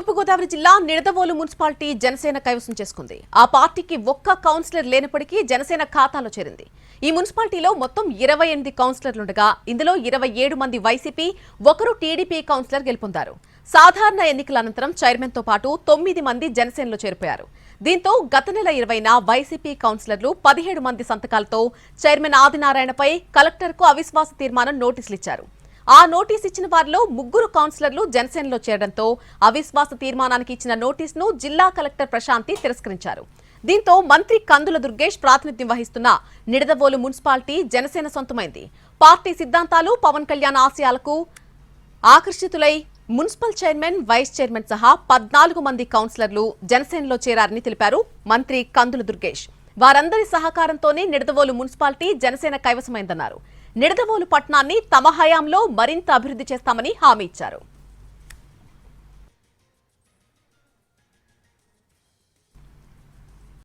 తూర్పుగోదావరి జిల్లా నిడదవోలు మున్సిపాలిటీ జనసేన కైవసం చేసుకుంది. ఆ పార్టీకి ఒక్క కౌన్సిలర్ లేనప్పటికీ జనసేన ఖాతాలో చేరింది. ఈ మున్సిపాలిటీలో మొత్తం 28 కౌన్సిలర్లుండగా ఇందులో 27 మంది వైసీపీ, ఒకరు టీడీపీ కౌన్సిలర్ గెలుపొందారు. సాధారణ ఎన్నికల అనంతరం చైర్మన్ తో పాటు 9 మంది జనసేనలో చేరిపోయారు. దీంతో గత నెల 20న వైసీపీ కౌన్సిలర్లు 17 మంది సంతకాలతో చైర్మన్ ఆదినారాయణపై కలెక్టర్కు అవిశ్వాస తీర్మానం నోటీసులు ఇచ్చారు. ఆ నోటీస్ ఇచ్చిన వారిలో 3 కౌన్సిలర్లు జనసేనలో చేరడంతో అవిశ్వాస తీర్మానానికి ఇచ్చిన నోటీసును జిల్లా కలెక్టర్ ప్రశాంతి తిరస్కరించారు. దీంతో మంత్రి కందుల దుర్గేష్ ప్రాతినిధ్యం వహిస్తున్న నిడదవోలు మున్సిపాలిటీ జనసేన సొంతమైంది. పార్టీ సిద్ధాంతాలు, పవన్ కళ్యాణ్ ఆశయాలకు ఆకర్షితులై మున్సిపల్ చైర్మన్, వైస్ చైర్మన్ సహా 14 మంది కౌన్సిలర్లు జనసేనలో చేరారని తెలిపారు మంత్రి కందుల దుర్గేష్. వారందరి సహకారంతోనే నిడదవోలు మున్సిపాలిటీ జనసేన కైవసమైందన్నారు. నిడదవోలు పట్టణాన్ని తమ హయాంలో మరింత అభివృద్ధి చేస్తామని హామీ ఇచ్చారు.